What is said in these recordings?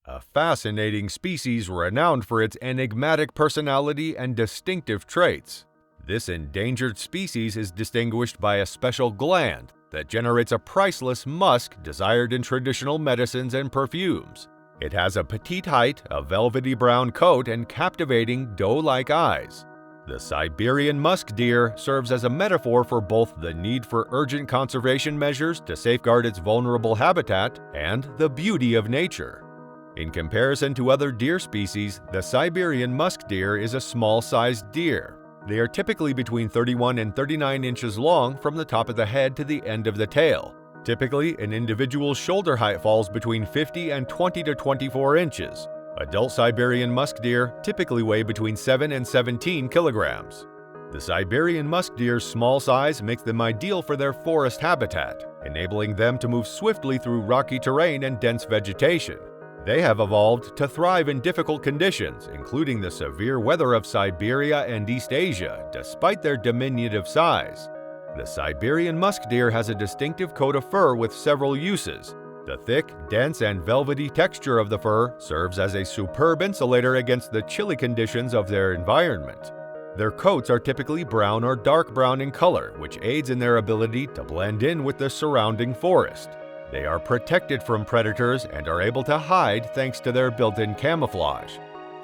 a fascinating species renowned for its enigmatic personality and distinctive traits. This endangered species is distinguished by a special gland that generates a priceless musk desired in traditional medicines and perfumes. It has a petite height, a velvety brown coat, and captivating doe-like eyes. The Siberian musk deer serves as a metaphor for both the need for urgent conservation measures to safeguard its vulnerable habitat and the beauty of nature. In comparison to other deer species, the Siberian musk deer is a small-sized deer. They are typically between 31 and 39 inches long from the top of the head to the end of the tail. Typically, an individual's shoulder height falls between 50 and 20 to 24 inches. Adult Siberian musk deer typically weigh between 7 and 17 kilograms. The Siberian musk deer's small size makes them ideal for their forest habitat, enabling them to move swiftly through rocky terrain and dense vegetation. They have evolved to thrive in difficult conditions, including the severe weather of Siberia and East Asia, despite their diminutive size. The Siberian musk deer has a distinctive coat of fur with several uses. The thick, dense, and velvety texture of the fur serves as a superb insulator against the chilly conditions of their environment. Their coats are typically brown or dark brown in color, which aids in their ability to blend in with the surrounding forest. They are protected from predators and are able to hide thanks to their built-in camouflage.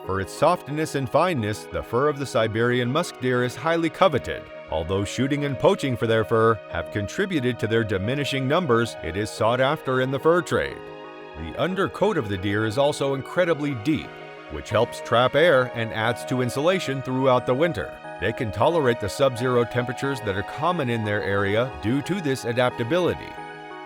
For its softness and fineness, the fur of the Siberian musk deer is highly coveted. Although shooting and poaching for their fur have contributed to their diminishing numbers, it is sought after in the fur trade. The undercoat of the deer is also incredibly deep, which helps trap air and adds to insulation throughout the winter. They can tolerate the sub-zero temperatures that are common in their area due to this adaptability.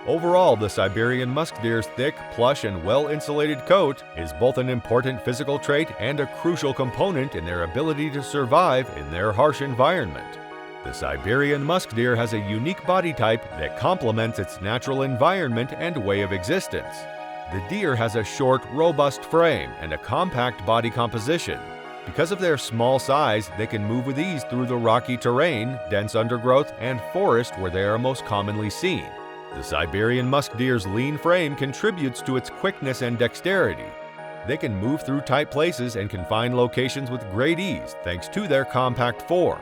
Overall, the Siberian musk deer's thick, plush, and well-insulated coat is both an important physical trait and a crucial component in their ability to survive in their harsh environment. The Siberian musk deer has a unique body type that complements its natural environment and way of existence. The deer has a short, robust frame and a compact body composition. Because of their small size, they can move with ease through the rocky terrain, dense undergrowth, and forest where they are most commonly seen. The Siberian musk deer's lean frame contributes to its quickness and dexterity. They can move through tight places and can find locations with great ease thanks to their compact form.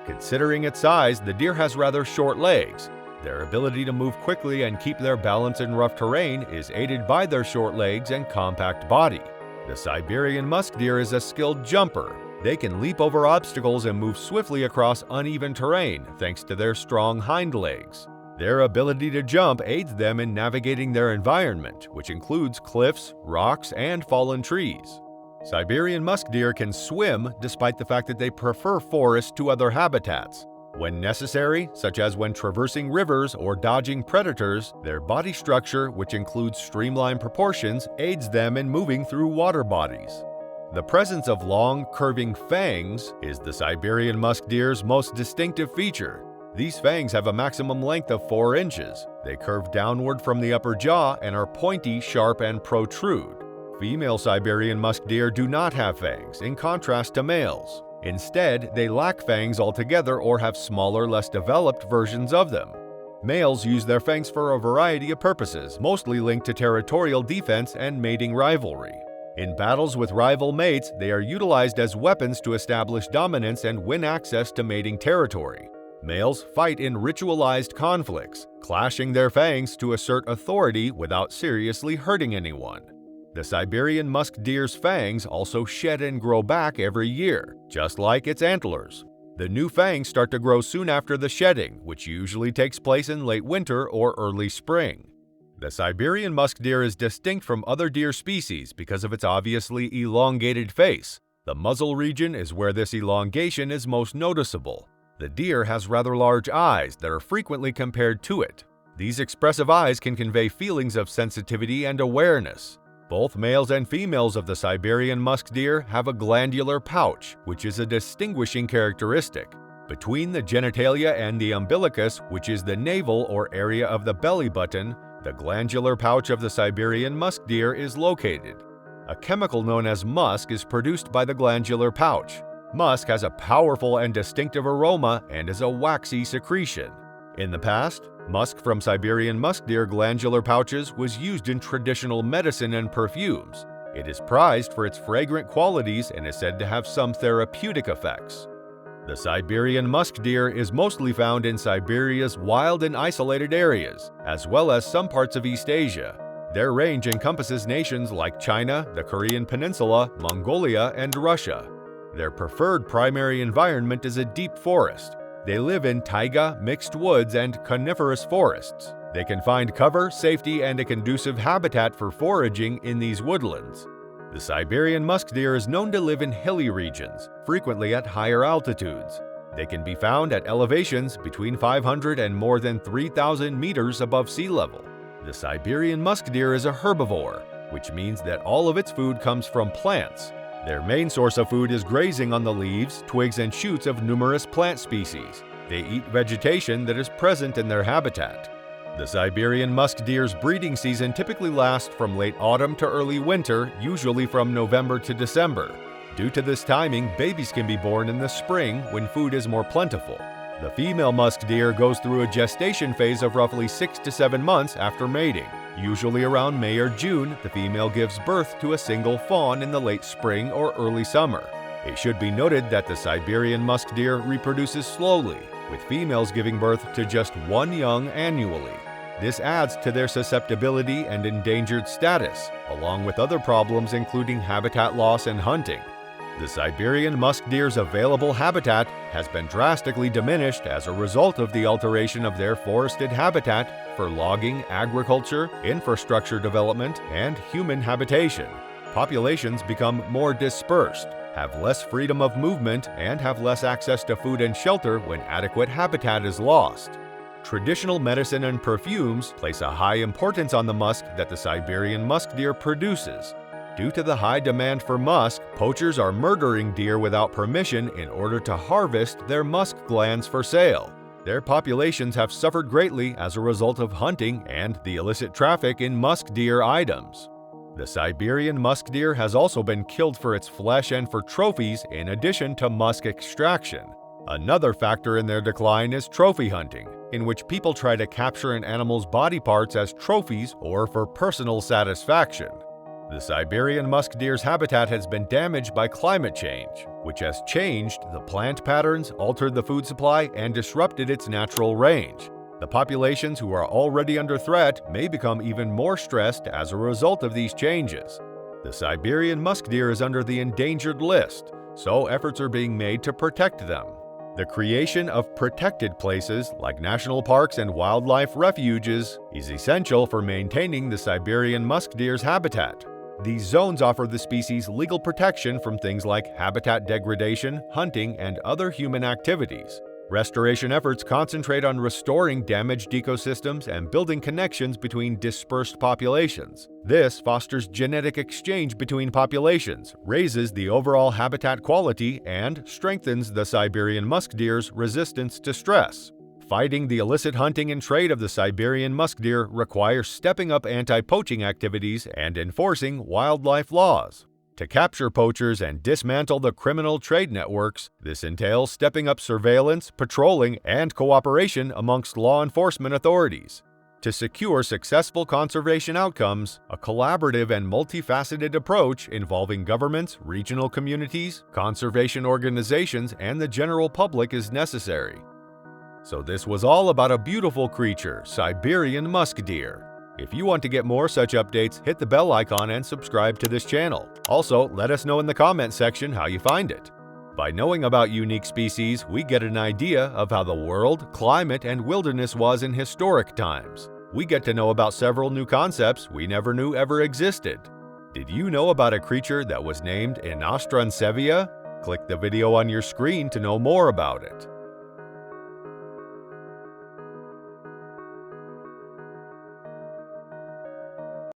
Considering its size, the deer has rather short legs. Their ability to move quickly and keep their balance in rough terrain is aided by their short legs and compact body. The Siberian musk deer is a skilled jumper. They can leap over obstacles and move swiftly across uneven terrain thanks to their strong hind legs. Their ability to jump aids them in navigating their environment, which includes cliffs, rocks, and fallen trees. Siberian musk deer can swim despite the fact that they prefer forests to other habitats. When necessary, such as when traversing rivers or dodging predators, their body structure, which includes streamlined proportions, aids them in moving through water bodies. The presence of long, curving fangs is the Siberian musk deer's most distinctive feature. These fangs have a maximum length of 4 inches. They curve downward from the upper jaw and are pointy, sharp, and protrude. Female Siberian musk deer do not have fangs, in contrast to males. Instead, they lack fangs altogether or have smaller, less developed versions of them. Males use their fangs for a variety of purposes, mostly linked to territorial defense and mating rivalry. In battles with rival mates, they are utilized as weapons to establish dominance and win access to mating territory. Males fight in ritualized conflicts, clashing their fangs to assert authority without seriously hurting anyone. The Siberian musk deer's fangs also shed and grow back every year, just like its antlers. The new fangs start to grow soon after the shedding, which usually takes place in late winter or early spring. The Siberian musk deer is distinct from other deer species because of its obviously elongated face. The muzzle region is where this elongation is most noticeable. The deer has rather large eyes that are frequently compared to it. These expressive eyes can convey feelings of sensitivity and awareness. Both males and females of the Siberian musk deer have a glandular pouch, which is a distinguishing characteristic. Between the genitalia and the umbilicus, which is the navel or area of the belly button, the glandular pouch of the Siberian musk deer is located. A chemical known as musk is produced by the glandular pouch. Musk has a powerful and distinctive aroma and is a waxy secretion. In the past, musk from Siberian musk deer glandular pouches was used in traditional medicine and perfumes. It is prized for its fragrant qualities and is said to have some therapeutic effects. The Siberian musk deer is mostly found in Siberia's wild and isolated areas, as well as some parts of East Asia. Their range encompasses nations like China, the Korean Peninsula, Mongolia, and Russia. Their preferred primary environment is a deep forest. They live in taiga, mixed woods, and coniferous forests. They can find cover, safety, and a conducive habitat for foraging in these woodlands. The Siberian musk deer is known to live in hilly regions, frequently at higher altitudes. They can be found at elevations between 500 and more than 3,000 meters above sea level. The Siberian musk deer is a herbivore, which means that all of its food comes from plants. Their main source of food is grazing on the leaves, twigs, and shoots of numerous plant species. They eat vegetation that is present in their habitat. The Siberian musk deer's breeding season typically lasts from late autumn to early winter, usually from November to December. Due to this timing, babies can be born in the spring when food is more plentiful. The female musk deer goes through a gestation phase of roughly 6 to 7 months after mating. Usually around May or June, the female gives birth to a single fawn in the late spring or early summer. It should be noted that the Siberian musk deer reproduces slowly, with females giving birth to just one young annually. This adds to their susceptibility and endangered status, along with other problems including habitat loss and hunting. The Siberian musk deer's available habitat has been drastically diminished as a result of the alteration of their forested habitat for logging, agriculture, infrastructure development, and human habitation. Populations become more dispersed, have less freedom of movement, and have less access to food and shelter when adequate habitat is lost. Traditional medicine and perfumes place a high importance on the musk that the Siberian musk deer produces. Due to the high demand for musk, poachers are murdering deer without permission in order to harvest their musk glands for sale. Their populations have suffered greatly as a result of hunting and the illicit traffic in musk deer items. The Siberian musk deer has also been killed for its flesh and for trophies in addition to musk extraction. Another factor in their decline is trophy hunting, in which people try to capture an animal's body parts as trophies or for personal satisfaction. The Siberian musk deer's habitat has been damaged by climate change, which has changed the plant patterns, altered the food supply, and disrupted its natural range. The populations who are already under threat may become even more stressed as a result of these changes. The Siberian musk deer is under the endangered list, so efforts are being made to protect them. The creation of protected places like national parks and wildlife refuges is essential for maintaining the Siberian musk deer's habitat. These zones offer the species legal protection from things like habitat degradation, hunting, and other human activities. Restoration efforts concentrate on restoring damaged ecosystems and building connections between dispersed populations. This fosters genetic exchange between populations, raises the overall habitat quality, and strengthens the Siberian musk deer's resistance to stress. Fighting the illicit hunting and trade of the Siberian musk deer requires stepping up anti-poaching activities and enforcing wildlife laws. To capture poachers and dismantle the criminal trade networks, this entails stepping up surveillance, patrolling, and cooperation amongst law enforcement authorities. To secure successful conservation outcomes, a collaborative and multifaceted approach involving governments, regional communities, conservation organizations, and the general public is necessary. So this was all about a beautiful creature, Siberian musk deer. If you want to get more such updates, hit the bell icon and subscribe to this channel. Also, let us know in the comment section how you find it. By knowing about unique species, we get an idea of how the world, climate, and wilderness was in historic times. We get to know about several new concepts we never knew ever existed. Did you know about a creature that was named Inostransevia? Click the video on your screen to know more about it.